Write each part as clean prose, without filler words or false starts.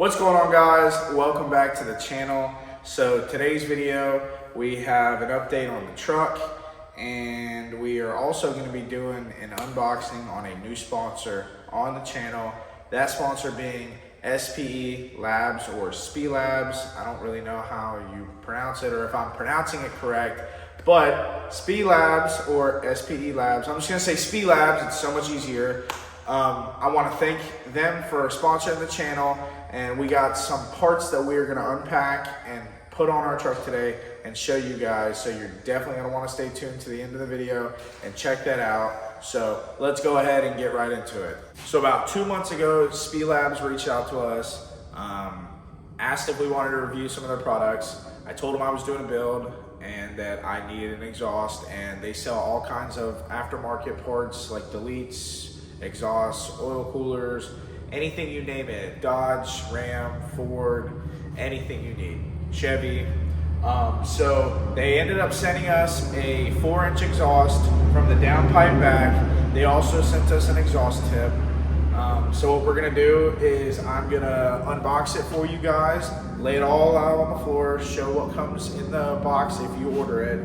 What's going on, guys? Welcome back to the channel. So today's video, we have an update on the truck, and we are also going to be doing an unboxing on a new sponsor on the channel. That sponsor being SPELAB or SPELAB. I don't really know how you pronounce it or if I'm pronouncing it correct, but SPELAB or SPELAB. I'm just going to say SPELAB. It's so much easier. I want to thank them for sponsoring the channel, and we got some parts that we are going to unpack and put on our truck today and show you guys. So you're definitely going to want to stay tuned to the end of the video and check that out. So let's go ahead and get right into it. So about 2 months ago, SPELAB reached out to us, asked if we wanted to review some of their products. I told them I was doing a build and that I needed an exhaust, and they sell all kinds of aftermarket parts like deletes, exhausts, oil coolers, anything you name it, Dodge, Ram, Ford, anything you need, Chevy. So they ended up sending us a 4-inch exhaust from the downpipe back. They also sent us an exhaust tip. So what we're gonna do is I'm gonna unbox it for you guys, lay it all out on the floor, show what comes in the box if you order it.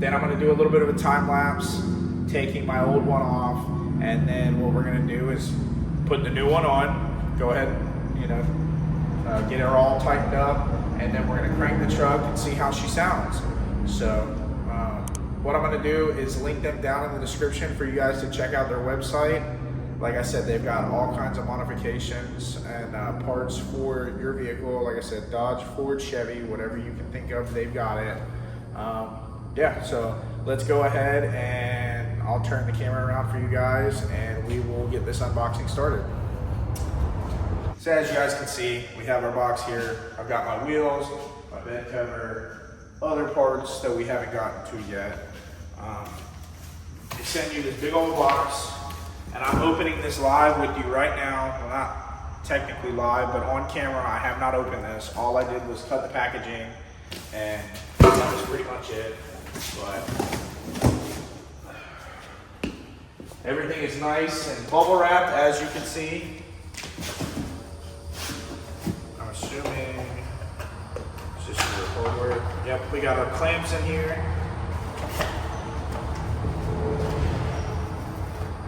Then I'm gonna do a little bit of a time lapse, taking my old one off, and then what we're gonna do is put the new one on, go ahead, get her all tightened up, and then we're gonna crank the truck and see how she sounds. So what I'm gonna do is link them down in the description for you guys to check out their website. Like I said, they've got all kinds of modifications and parts for your vehicle. Like I said, Dodge, Ford, Chevy, whatever you can think of, they've got it. Yeah, so let's go ahead and I'll turn the camera around for you guys and we will get this unboxing started. So as you guys can see, we have our box here. I've got my wheels, my bed cover, other parts that we haven't gotten to yet. They send you this big old box, and I'm opening this live with you right now. Well, not technically live, but on camera. I have not opened this. All I did was cut the packaging, and that was pretty much it. But everything is nice and bubble wrapped, as you can see. I'm assuming it's just your forward. Yep, we got our clamps in here.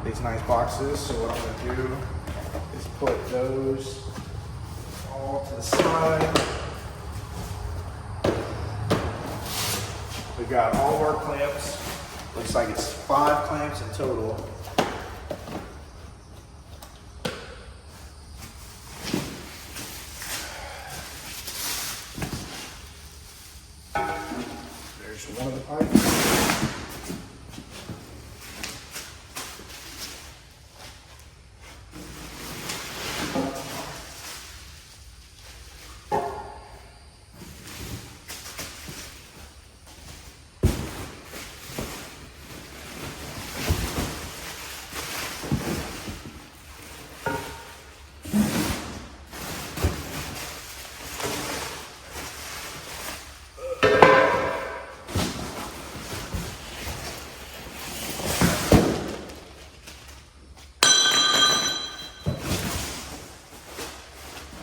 These nice boxes. So what I'm gonna do is put those all to the side. We got all of our clamps. Looks like it's 5 clamps in total. There's one of the pipes.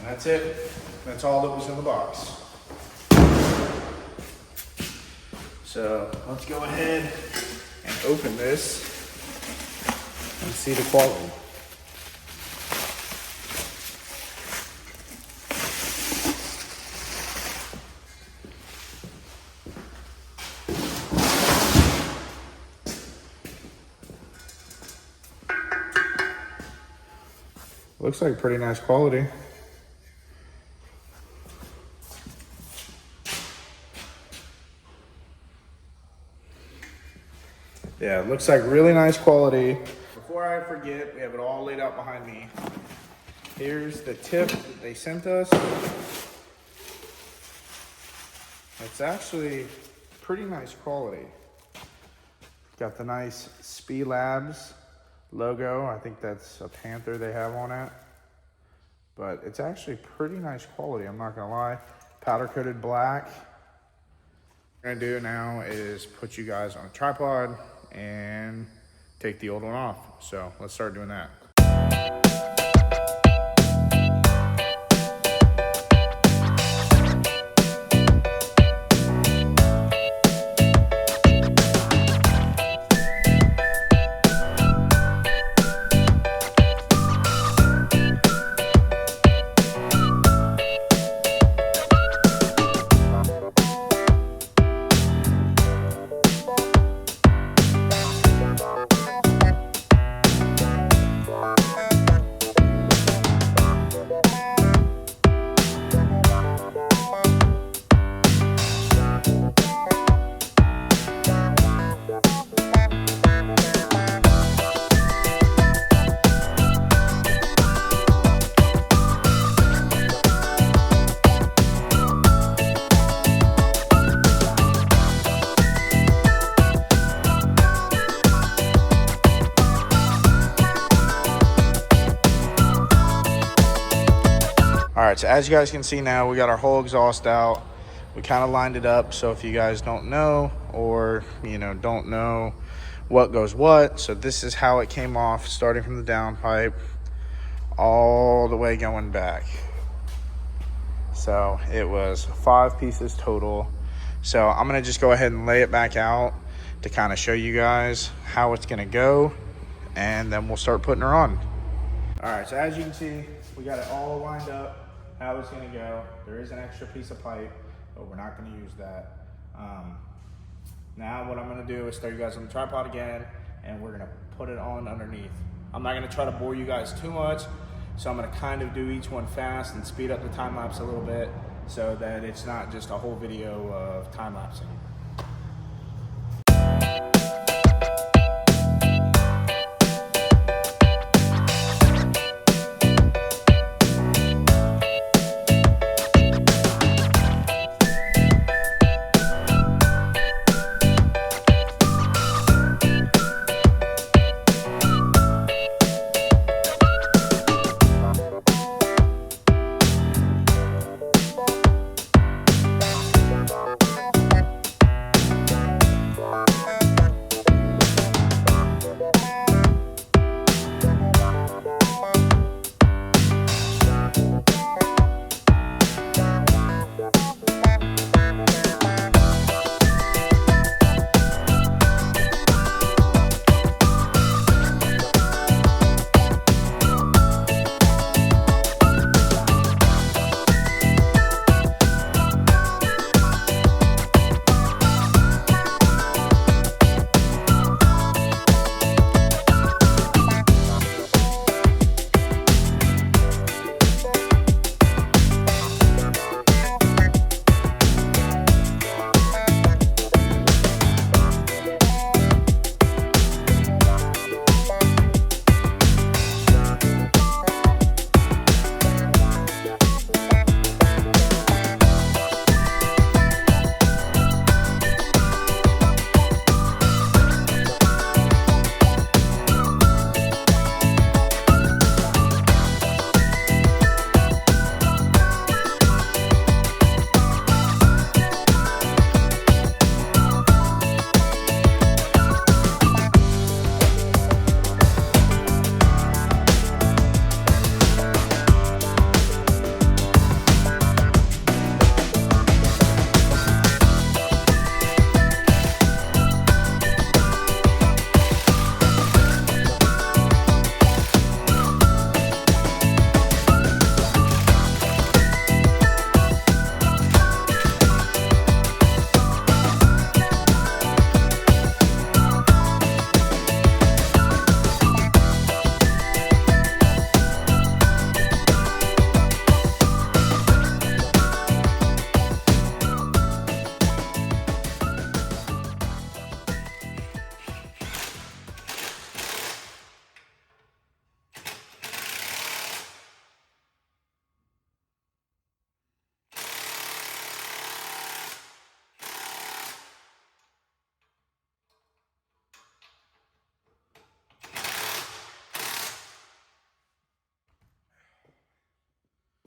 That's it. That's all that was in the box. So let's go ahead and open this and see the quality. Looks like pretty nice quality. Yeah, it looks like really nice quality. Before I forget, we have it all laid out behind me. Here's the tip that they sent us. It's actually pretty nice quality. Got the nice SPELAB logo. I think that's a panther they have on it. But it's actually pretty nice quality, I'm not gonna lie. Powder coated black. What I'm gonna do now is put you guys on a tripod and take the old one off. So let's start doing that. right, so as you guys can see now, we got our whole exhaust out. We kind of lined it up, so if you guys don't know, or don't know what goes what, so this is how it came off, starting from the downpipe all the way going back. So it was 5 pieces total. So I'm gonna just go ahead and lay it back out to kind of show you guys how it's gonna go, and then we'll start putting her on. All right, so as you can see, we got it all lined up, how it's gonna go. There is an extra piece of pipe, but we're not gonna use that. Now what I'm gonna do is throw you guys on the tripod again, and we're gonna put it on underneath. I'm not gonna try to bore you guys too much, so I'm gonna kind of do each one fast and speed up the time lapse a little bit so that it's not just a whole video of time lapsing.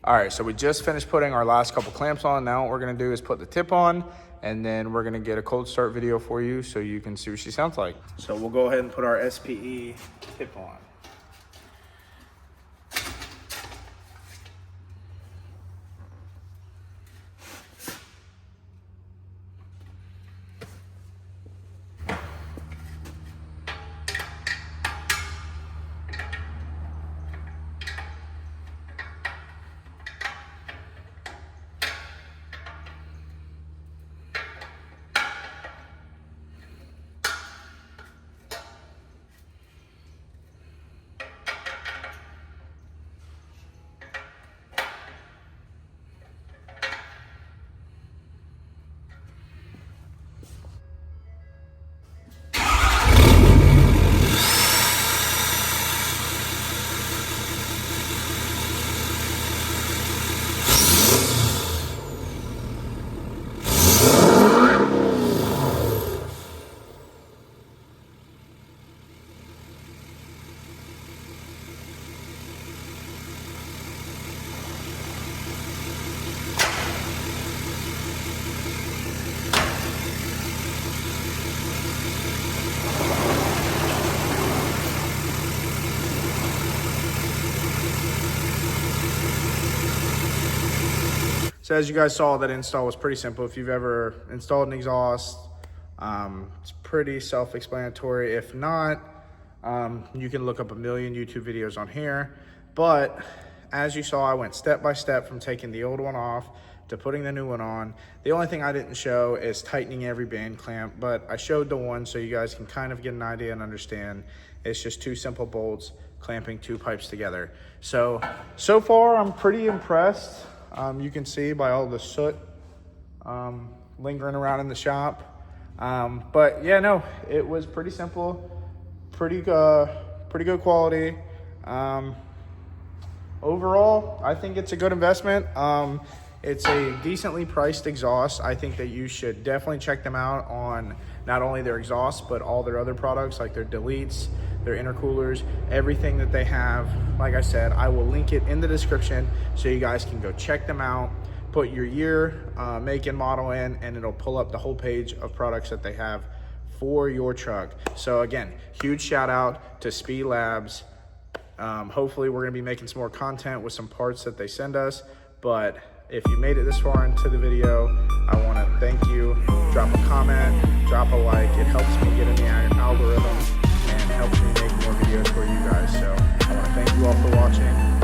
All right, so we just finished putting our last couple clamps on. Now what we're gonna do is put the tip on, and then we're gonna get a cold start video for you so you can see what she sounds like. So we'll go ahead and put our SPE tip on. So as you guys saw, that install was pretty simple. If you've ever installed an exhaust, it's pretty self-explanatory. If not, you can look up a million YouTube videos on here. But as you saw, I went step by step from taking the old one off to putting the new one on. The only thing I didn't show is tightening every band clamp, but I showed the one so you guys can kind of get an idea and understand. It's just 2 simple bolts clamping 2 pipes together. So far I'm pretty impressed. You can see by all the soot lingering around in the shop. But yeah, no, it was pretty simple, pretty good quality. Overall, I think it's a good investment. It's a decently priced exhaust. I think that you should definitely check them out on not only their exhaust, but all their other products like their deletes, their intercoolers, everything that they have. Like I said, I will link it in the description so you guys can go check them out. Put your year, make and model in, and it'll pull up the whole page of products that they have for your truck. So again, huge shout out to SPELAB. Hopefully we're gonna be making some more content with some parts that they send us. But if you made it this far into the video, I wanna thank you. Drop a comment, drop a like. It helps me get in the algorithm and helps me make more videos for you guys. So I wanna thank you all for watching.